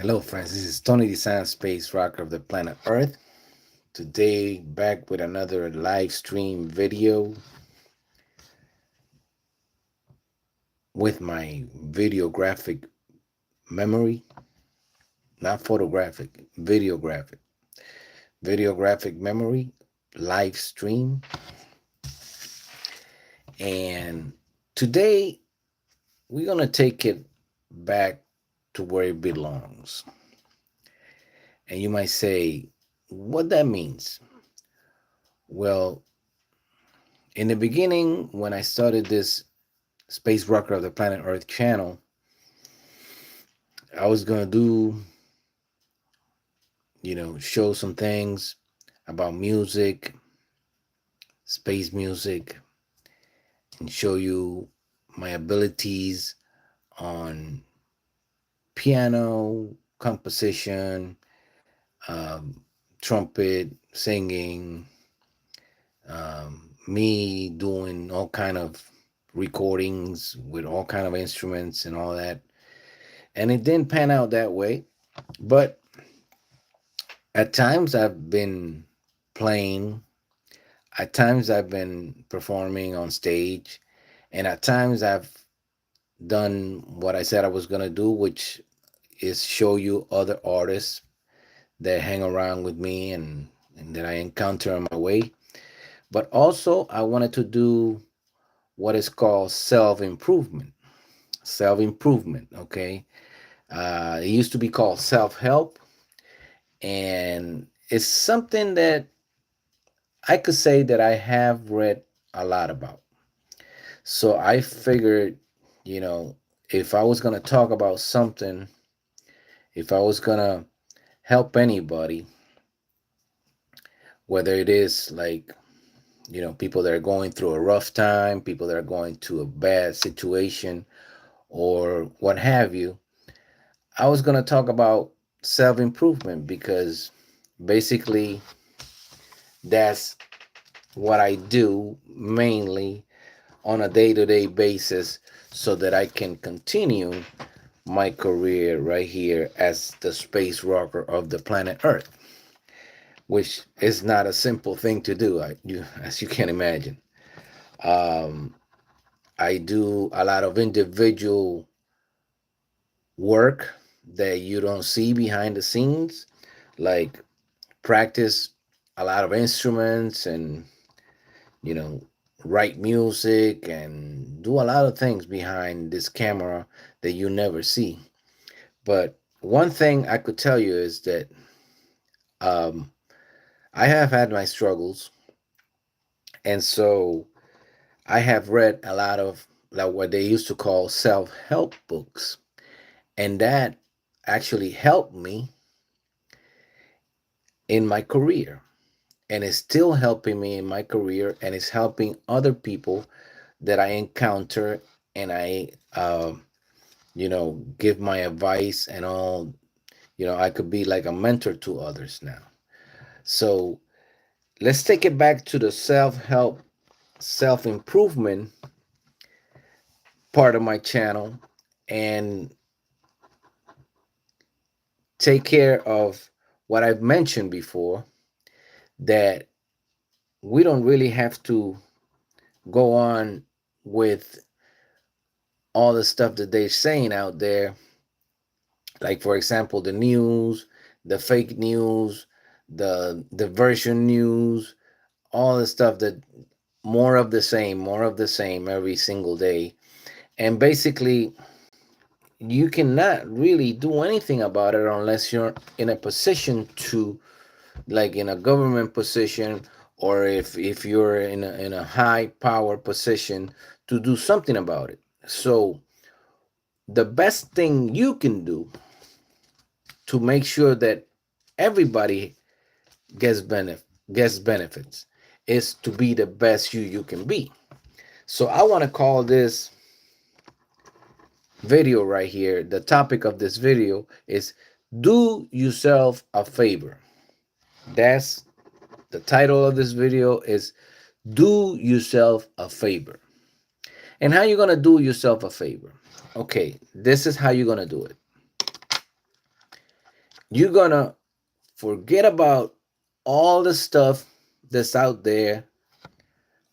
Hello, friends. This is Tony Dizant, space rocker of the planet Earth. Today, back with another live stream video with my videographic memory, not photographic, videographic memory live stream. And today, we're going to take it back to where it belongs. And you might say, what that means? Well, in the beginning, when I started this Space Rocker of the Planet Earth channel, I was going to do, show some things about music, space music, and show you my abilities on piano, composition, trumpet, singing, me doing all kind of recordings with all kind of instruments and all that. And it didn't pan out that way, but at times I've been playing, at times I've been performing on stage, and at times I've done what I said I was going to do, which is show you other artists that hang around with me and that I encounter on my way. But also, I wanted to do what is called self improvement. Self improvement, okay? It used to be called self help, and it's something that I could say that I have read a lot about. So I figured, you know, if I was going to talk about something, if I was going to help anybody, whether it is like, people that are going through a rough time, people that are going to a bad situation, or what have you, I was going to talk about self improvement because basically that's what I do mainly on a day to day basis so that I can continue my career right here as the space rocker of the planet Earth, which is not a simple thing to do, as you can imagine. Um, I do a lot of individual work that you don't see behind the scenes, like practice a lot of instruments and, you know, write music and do a lot of things behind this camera that you never see. But one thing I could tell you is that um, I have had my struggles, and so I have read a lot of like what they used to call self-help books, and that actually helped me in my career, and it's still helping me in my career, and it's helping other people that I encounter, and I, give my advice and all. I could be like a mentor to others now. So let's take it back to the self-help, self-improvement part of my channel and take care of what I've mentioned before, that we don't really have to go on with all the stuff that they're saying out there, like for example the news, the fake news, the version news, all the stuff that more of the same every single day. And basically you cannot really do anything about it unless you're in a position to, like in a government position, or if you're in a high power position to do something about it. So the best thing you can do to make sure that everybody gets benefits is to be the best you can be. So I want to call this video right here, the topic of this video is do yourself a favor. That's the title of this video, is do yourself a favor. And how you going to do yourself a favor? Okay, this is how you're going to do it. You're gonna forget about all the stuff that's out there,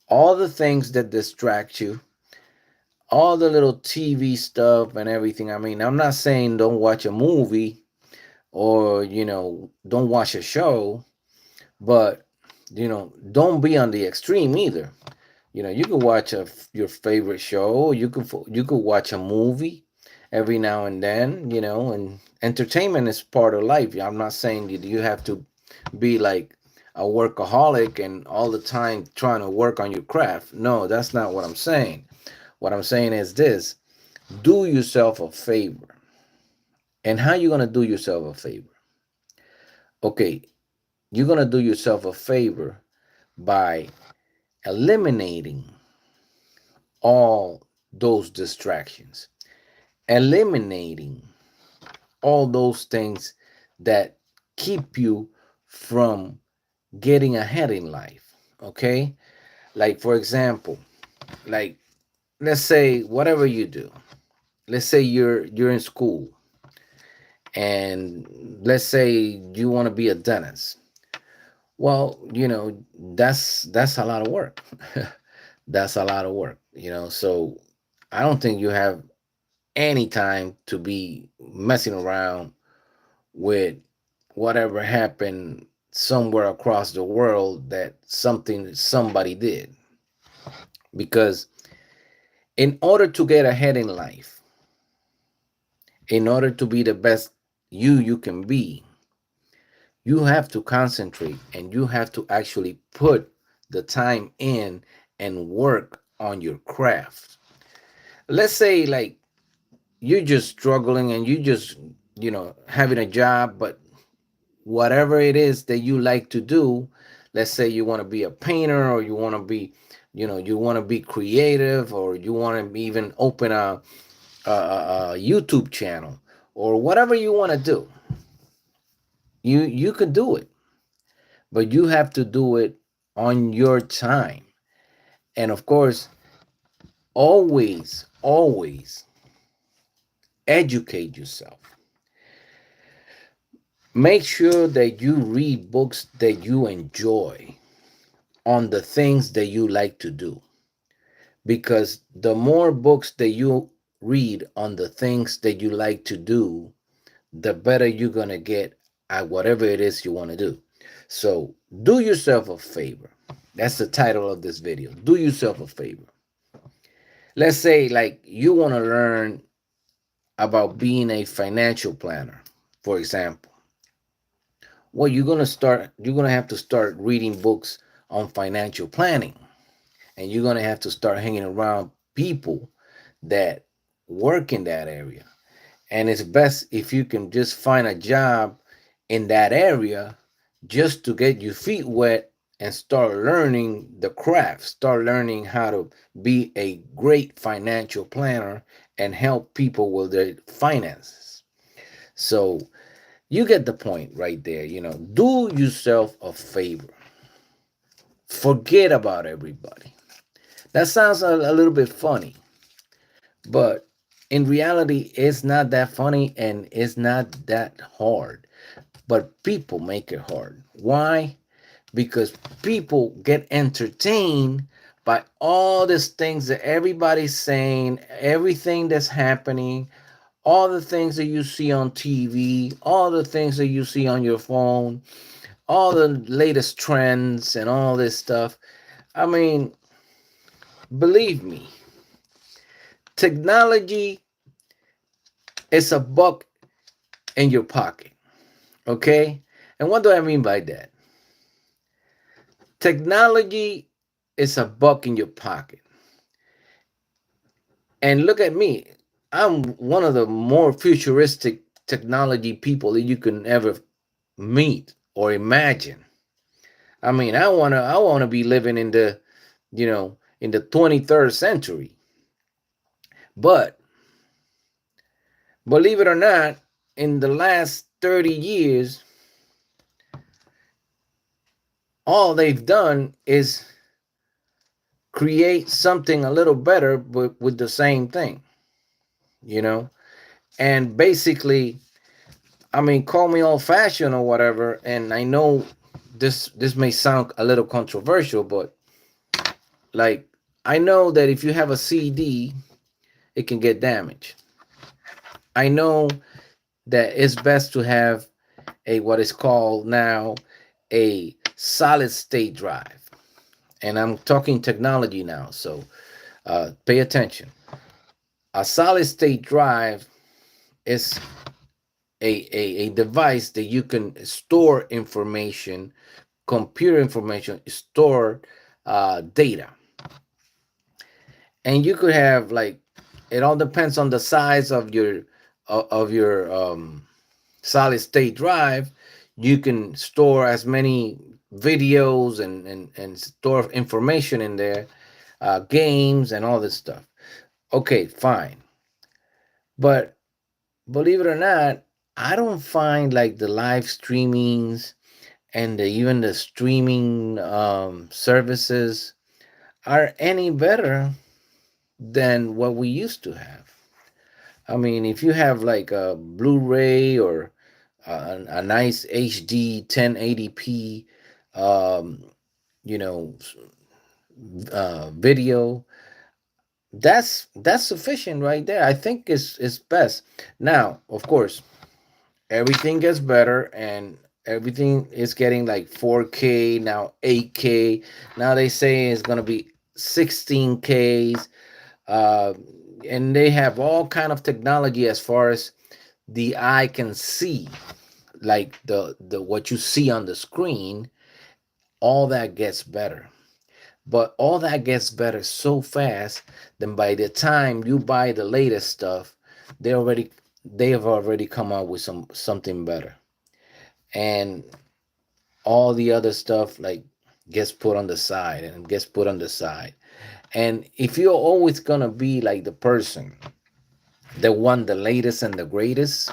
all the things that distract you, all the little TV stuff and everything. I mean, I'm not saying don't watch a movie or, don't watch a show, but, don't be on the extreme either. You could watch your favorite show. You could watch a movie every now and then. And entertainment is part of life. I'm not saying you have to be like a workaholic and all the time trying to work on your craft. No, that's not what I'm saying. What I'm saying is this: do yourself a favor. And how you gonna do yourself a favor? Okay, you're gonna do yourself a favor by eliminating all those distractions, eliminating all those things that keep you from getting ahead in life. Okay, like for example, like let's say whatever you do, let's say you're in school, and let's say you want to be a dentist. Well, that's a lot of work. That's a lot of work, so I don't think you have any time to be messing around with whatever happened somewhere across the world that somebody did. Because in order to get ahead in life, in order to be the best you can be, you have to concentrate and you have to actually put the time in and work on your craft. Let's say like you're just struggling and you just, having a job, but whatever it is that you like to do, let's say you want to be a painter, or you want to be, you want to be creative, or you want to even open a YouTube channel, or whatever you want to do, you could do it, but you have to do it on your time. And of course, always educate yourself. Make sure that you read books that you enjoy on the things that you like to do. Because the more books that you read on the things that you like to do, the better you're going to get at whatever it is you want to do. So do yourself a favor. That's the title of this video. Do yourself a favor. Let's say like you want to learn about being a financial planner, for example. Well, you're going to have to start reading books on financial planning, and you're going to have to start hanging around people that work in that area. And it's best if you can just find a job in that area just to get your feet wet and start learning the craft, start learning how to be a great financial planner and help people with their finances. So you get the point right there. Do yourself a favor. Forget about everybody. That sounds a little bit funny, but in reality, it's not that funny and it's not that hard. But people make it hard. Why? Because people get entertained by all these things that everybody's saying, everything that's happening, all the things that you see on TV, all the things that you see on your phone, all the latest trends and all this stuff. I mean, believe me, technology is a buck in your pocket. Okay? And what do I mean by that? Technology is a buck in your pocket. And look at me. I'm one of the more futuristic technology people that you can ever meet or imagine. I mean, I wanna be living in the 23rd century. But believe it or not, in the last 30 years, all they've done is create something a little better but with the same thing, you know? And basically, I mean, call me old fashioned or whatever, and I know this may sound a little controversial, but like I know that if you have a CD, it can get damaged. I know that it's best to have a what is called now a solid state drive, and I'm talking technology now, so pay attention. A solid state drive is a device that you can store information, computer information, store data, and you could have like it all depends on the size of your solid state drive. You can store as many videos and store information in there, games and all this stuff. Okay, fine, but believe it or not, I don't find like the live streamings and even the streaming services are any better than what we used to have. I mean, if you have like a Blu-ray or a nice HD 1080p, um, you know, video, that's sufficient right there. I think it's best. Now, of course, everything gets better and everything is getting like 4K now, 8K. Now they say it's gonna be 16Ks, uh, and they have all kind of technology as far as the eye can see, like the what you see on the screen. All that gets better, but all that gets better so fast. Then by the time you buy the latest stuff, they have already come out with something better, and all the other stuff like gets put on the side and gets put on the side. And if you're always gonna be like the person that want the latest and the greatest,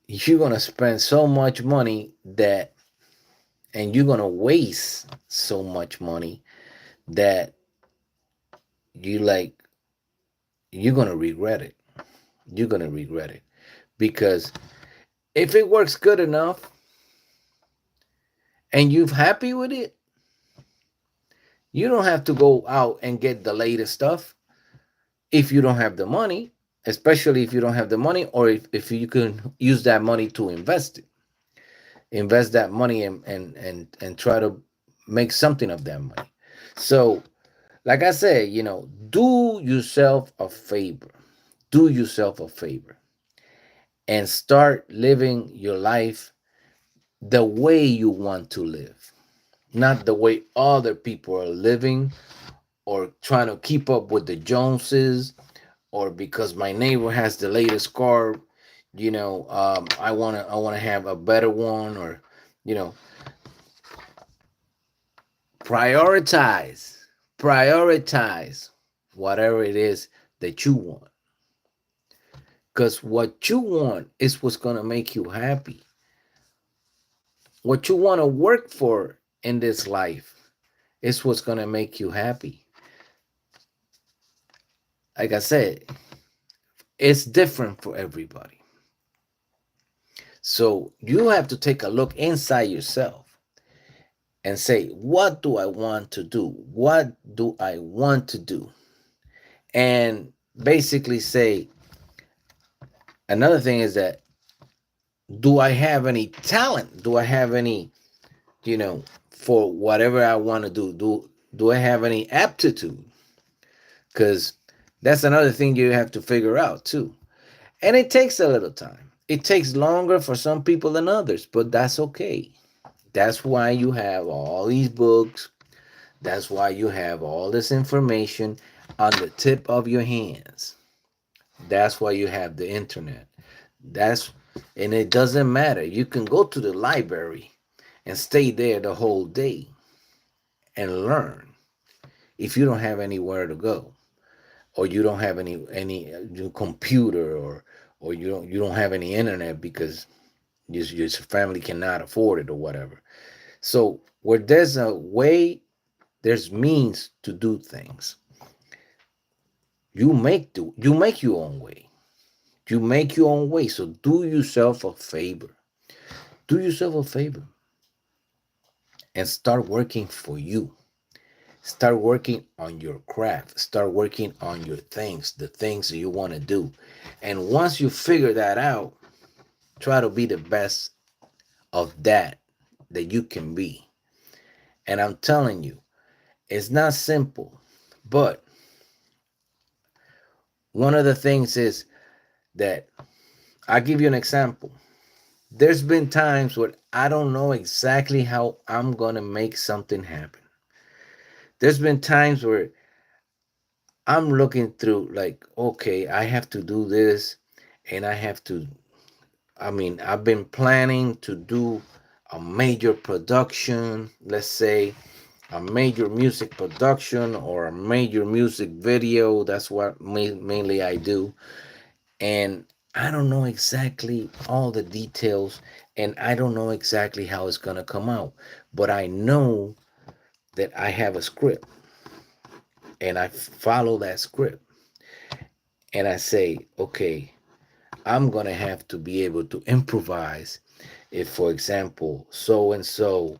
you're gonna spend so much money that and you're gonna waste so much money that you like you're gonna regret it. You're gonna regret it. Because if it works good enough and you're happy with it, you don't have to go out and get the latest stuff if you don't have the money, especially if you don't have the money, or if you can use that money to invest it. Invest that money and try to make something of that money. So, like I said, do yourself a favor. Do yourself a favor and start living your life the way you want to live, not the way other people are living or trying to keep up with the Joneses, or because my neighbor has the latest car, I want to have a better one, or you know, prioritize, prioritize whatever it is that you want, because what you want is what's gonna make you happy. What you want to work for in this life is what's gonna make you happy. Like I said, it's different for everybody. So you have to take a look inside yourself and say, what do I want to do? What do I want to do? And basically say, another thing is that, do I have any talent? Do I have any, for whatever I want to do? Do I have any aptitude? Because that's another thing you have to figure out too. And it takes a little time. It takes longer for some people than others, but that's okay. That's why you have all these books. That's why you have all this information on the tip of your hands. That's why you have the internet. That's and it doesn't matter. You can go to the library and stay there the whole day and learn if you don't have anywhere to go, or you don't have any computer, or you don't have any internet because your family cannot afford it or whatever. So where there's a way, there's means to do things. You make your own way. You make your own way. So do yourself a favor. Do yourself a favor and start working for you. Start working on your craft. Start working on your things, the things that you want to do. And once you figure that out, try to be the best of that you can be. And I'm telling you, it's not simple. But one of the things is that I'll give you an example. There's been times where I don't know exactly how I'm going to make something happen. There's been times where I'm looking through, like, okay, I have to do this and I have to. I mean, I've been planning to do a major production, let's say a major music production or a major music video. That's what mainly I do. And I don't know exactly all the details and I don't know exactly how it's going to come out. But I know that I have a script and I follow that script. And I say, okay, I'm going to have to be able to improvise. If, for example, so and so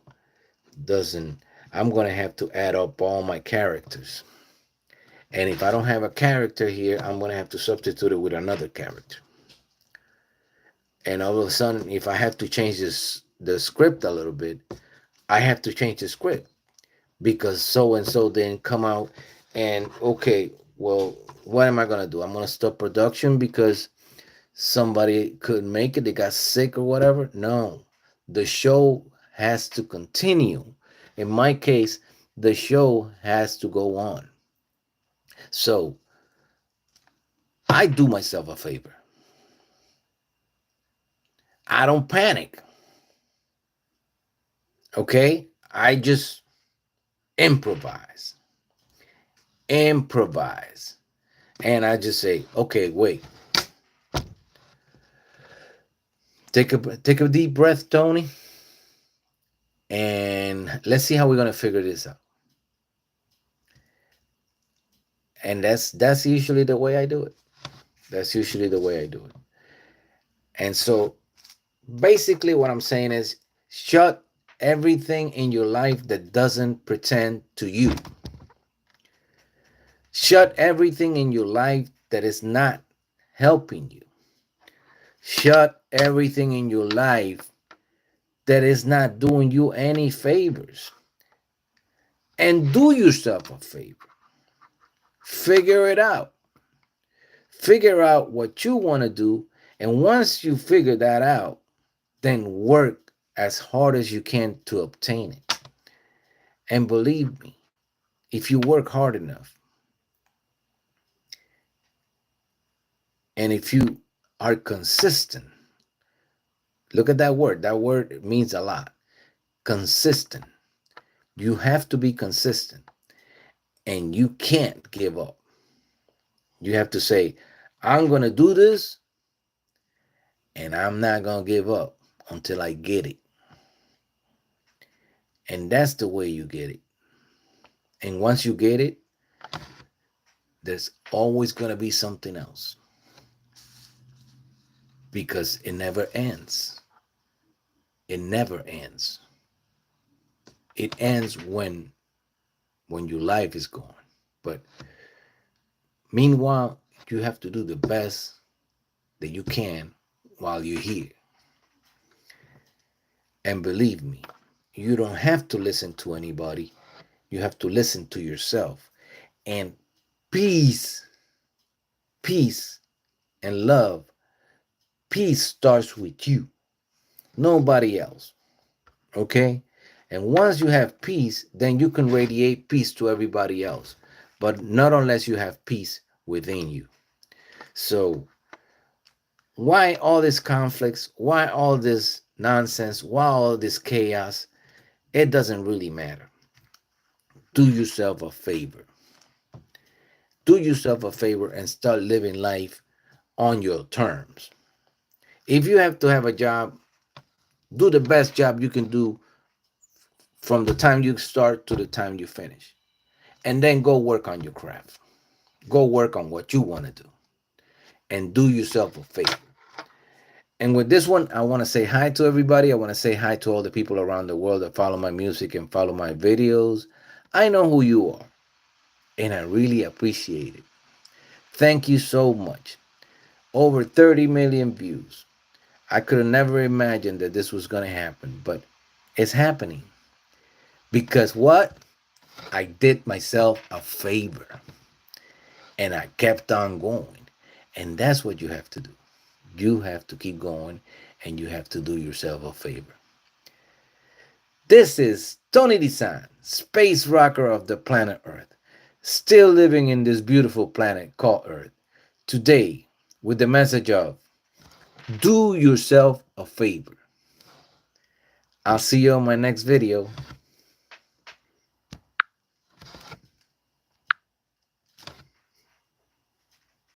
doesn't, I'm going to have to add up all my characters. And if I don't have a character here, I'm going to have to substitute it with another character. And all of a sudden, if I have to change the script a little bit, I have to change the script because so and so didn't come out. And okay, well, what am I going to do? I'm going to stop production because somebody couldn't make it, they got sick or whatever. No, the show has to continue. In my case, the show has to go on. So I do myself a favor. I don't panic. Okay? I just improvise. Improvise. And I just say, okay, wait. Take a deep breath, Tony. And let's see how we're gonna figure this out. And that's usually the way I do it. That's usually the way I do it. And so basically what I'm saying is shut everything in your life that doesn't pretend to you. Shut everything in your life that is not helping you. Shut everything in your life that is not doing you any favors. And do yourself a favor. Figure it out. Figure out what you want to do. And once you figure that out, then work as hard as you can to obtain it. And believe me, if you work hard enough, and if you are consistent, look at that word. That word means a lot. Consistent. You have to be consistent. And you can't give up. You have to say, I'm going to do this, and I'm not going to give up until I get it. And that's the way you get it. And once you get it, there's always going to be something else. Because it never ends. It never ends. It ends when your life is gone. But meanwhile, you have to do the best that you can while you're here. And believe me, you don't have to listen to anybody. You have to listen to yourself. And peace, peace, and love, peace starts with you, nobody else. Okay? And once you have peace, then you can radiate peace to everybody else. But not unless you have peace within you. So, why all these conflicts? Why all this nonsense? Why all this chaos? It doesn't really matter. Do yourself a favor. Do yourself a favor and start living life on your terms. If you have to have a job, do the best job you can do from the time you start to the time you finish. And then go work on your craft. Go work on what you want to do. and do yourself a favor. And with this one, I want to say hi to everybody. I want to say hi to all the people around the world that follow my music and follow my videos. I know who you are, and I really appreciate it. Thank you so much. Over 30 million views. I could have never imagined that this was going to happen, but it's happening. Because what? I did myself a favor and I kept on going. And that's what you have to do. You have to keep going and you have to do yourself a favor. This is Tony Dizant, space rocker of the planet Earth, still living in this beautiful planet called Earth. Today, with the message of do yourself a favor. I'll see you on my next video.